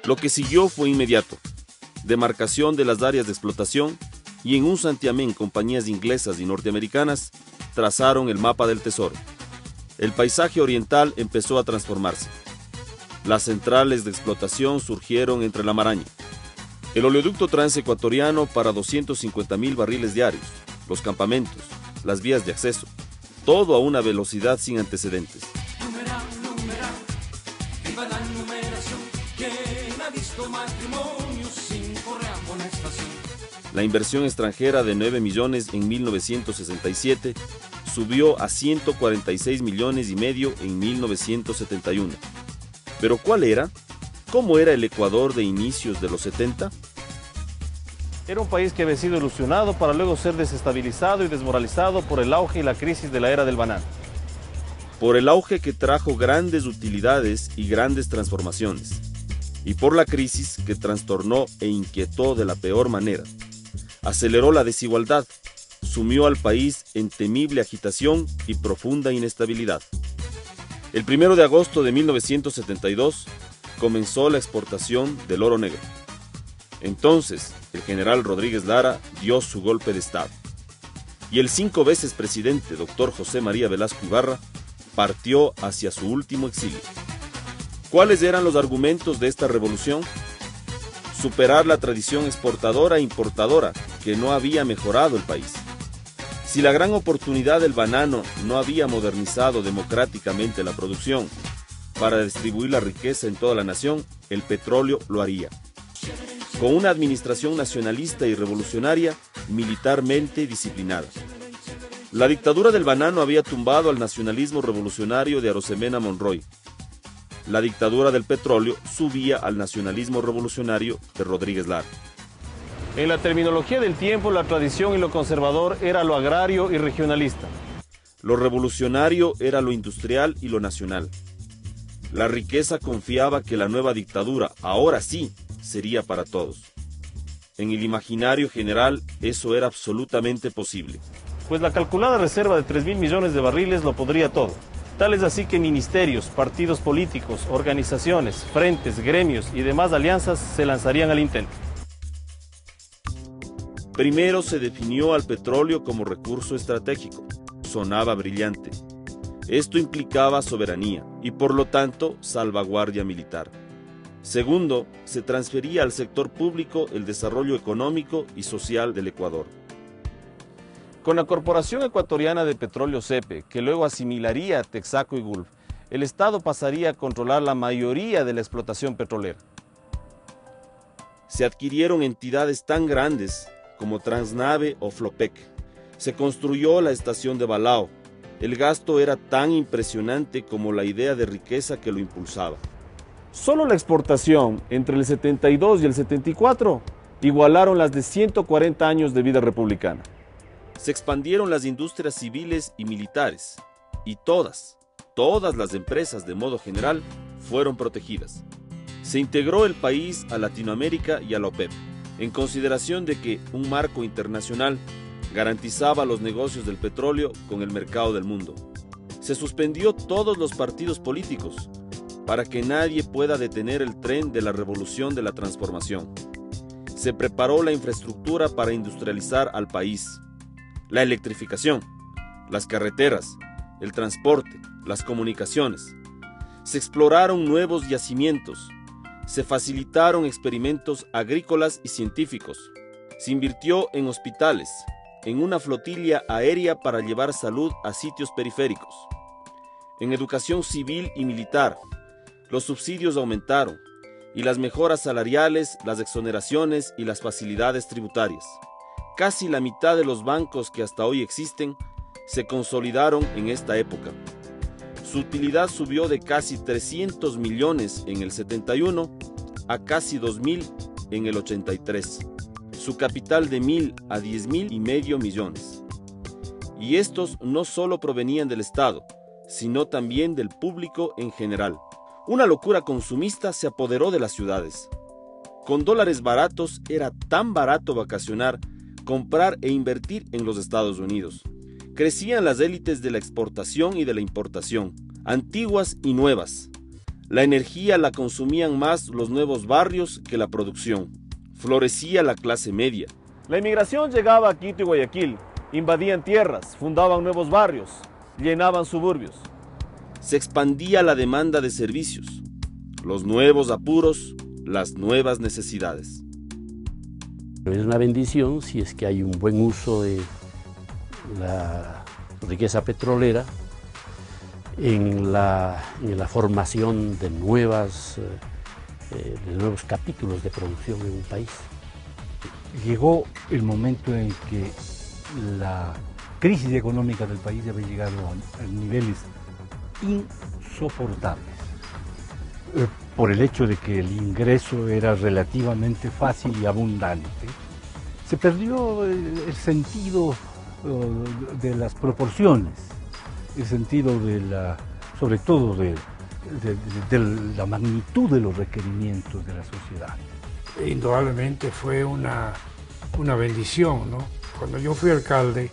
Lo que siguió fue inmediato: demarcación de las áreas de explotación, y en un santiamén compañías inglesas y norteamericanas trazaron el mapa del tesoro. El paisaje oriental empezó a transformarse. Las centrales de explotación surgieron entre la maraña. El oleoducto transecuatoriano para 250.000 barriles diarios, los campamentos, las vías de acceso, todo a una velocidad sin antecedentes. La inversión extranjera de 9 millones en 1967 subió a 146 millones y medio en 1971. ¿Pero cuál era? ¿Cómo era el Ecuador de inicios de los 70? Era un país que había sido ilusionado para luego ser desestabilizado y desmoralizado por el auge y la crisis de la era del banano. Por el auge que trajo grandes utilidades y grandes transformaciones, y por la crisis que trastornó e inquietó de la peor manera. Aceleró la desigualdad, sumió al país en temible agitación y profunda inestabilidad. El 1 de agosto de 1972 comenzó la exportación del oro negro. Entonces, el general Rodríguez Lara dio su golpe de Estado. Y el 5 veces presidente, doctor José María Velasco Ibarra, partió hacia su último exilio. ¿Cuáles eran los argumentos de esta revolución? Superar la tradición exportadora e importadora que no había mejorado el país. Si la gran oportunidad del banano no había modernizado democráticamente la producción para distribuir la riqueza en toda la nación, el petróleo lo haría. Con una administración nacionalista y revolucionaria, militarmente disciplinada. La dictadura del banano había tumbado al nacionalismo revolucionario de Arosemena Monroy. La dictadura del petróleo subía al nacionalismo revolucionario de Rodríguez Lara. En la terminología del tiempo, la tradición y lo conservador era lo agrario y regionalista. Lo revolucionario era lo industrial y lo nacional. La riqueza confiaba que la nueva dictadura, ahora sí, sería para todos. En el imaginario general, eso era absolutamente posible. Pues la calculada reserva de 3.000 millones de barriles lo podría todo. Tal es así que ministerios, partidos políticos, organizaciones, frentes, gremios y demás alianzas se lanzarían al intento. Primero se definió al petróleo como recurso estratégico. Sonaba brillante. Esto implicaba soberanía y por lo tanto salvaguardia militar. Segundo, se transfería al sector público el desarrollo económico y social del Ecuador. Con la Corporación Ecuatoriana de Petróleo CEPE, que luego asimilaría a Texaco y Gulf, el Estado pasaría a controlar la mayoría de la explotación petrolera. Se adquirieron entidades tan grandes como Transnave o Flopec. Se construyó la estación de Balao. El gasto era tan impresionante como la idea de riqueza que lo impulsaba. Solo la exportación entre el 72 y el 74 igualaron las de 140 años de vida republicana. Se expandieron las industrias civiles y militares, y todas las empresas de modo general fueron protegidas. Se integró el país a Latinoamérica y a la OPEP, en consideración de que un marco internacional garantizaba los negocios del petróleo con el mercado del mundo. Se suspendió todos los partidos políticos para que nadie pueda detener el tren de la revolución de la transformación. Se preparó la infraestructura para industrializar al país. La electrificación, las carreteras, el transporte, las comunicaciones. Se exploraron nuevos yacimientos. Se facilitaron experimentos agrícolas y científicos. Se invirtió en hospitales, en una flotilla aérea para llevar salud a sitios periféricos. En educación civil y militar, los subsidios aumentaron, y las mejoras salariales, las exoneraciones y las facilidades tributarias. Casi la mitad de los bancos que hasta hoy existen se consolidaron en esta época. Su utilidad subió de casi 300 millones en el 71 a casi 2.000 en el 83. Su capital de 1.000 a 10.500 millones. Y estos no solo provenían del Estado, sino también del público en general. Una locura consumista se apoderó de las ciudades. Con dólares baratos era tan barato vacacionar, comprar e invertir en los Estados Unidos. Crecían las élites de la exportación y de la importación, antiguas y nuevas. La energía la consumían más los nuevos barrios que la producción. Florecía la clase media. La inmigración llegaba a Quito y Guayaquil, invadían tierras, fundaban nuevos barrios, llenaban suburbios. Se expandía la demanda de servicios, los nuevos apuros, las nuevas necesidades. Es una bendición si es que hay un buen uso de la riqueza petrolera en la formación de nuevos capítulos de producción en un país. Llegó el momento en que la crisis económica del país había llegado a niveles insoportables, por el hecho de que el ingreso era relativamente fácil y abundante. Se perdió el sentido de las proporciones, el sentido sobre todo de la magnitud de los requerimientos de la sociedad. Indudablemente fue una bendición, ¿no? Cuando yo fui alcalde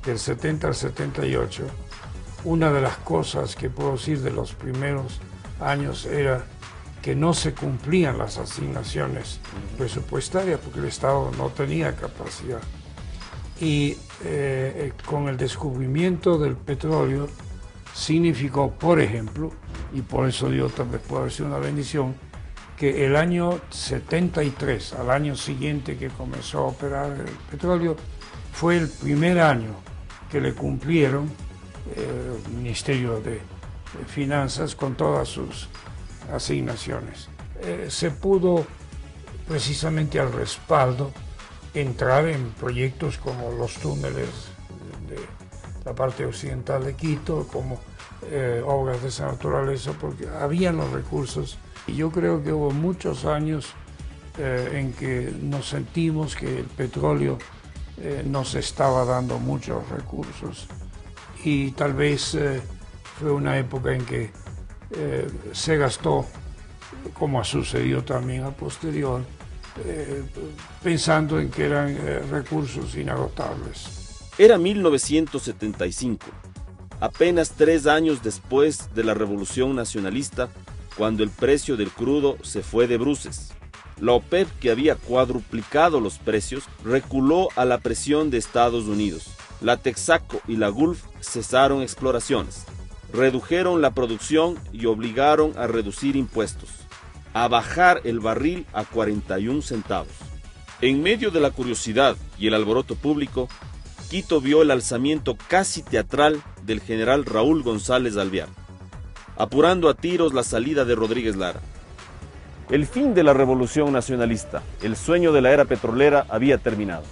del 70 al 78, una de las cosas que puedo decir de los primeros años era que no se cumplían las asignaciones presupuestarias porque el Estado no tenía capacidad. Y con el descubrimiento del petróleo significó, por ejemplo, y por eso yo también puedo decir una bendición, que el año 73, al año siguiente que comenzó a operar el petróleo, fue el primer año que le cumplieron el Ministerio de Finanzas con todas sus asignaciones. Se pudo, precisamente al respaldo, entrar en proyectos como los túneles de la parte occidental de Quito, como obras de esa naturaleza, porque habían los recursos. Y yo creo que hubo muchos años en que nos sentimos que el petróleo nos estaba dando muchos recursos. Y tal vez fue una época en que se gastó, como ha sucedido también a posterior, pensando en que eran recursos inagotables. Era 1975, apenas 3 años después de la Revolución Nacionalista, cuando el precio del crudo se fue de bruces. La OPEP, que había cuadruplicado los precios, reculó a la presión de Estados Unidos. La Texaco y la Gulf cesaron exploraciones, redujeron la producción y obligaron a reducir impuestos, a bajar el barril a 41 centavos. En medio de la curiosidad y el alboroto público, Quito vio el alzamiento casi teatral del general Raúl González Alvear, apurando a tiros la salida de Rodríguez Lara. El fin de la revolución nacionalista, el sueño de la era petrolera había terminado.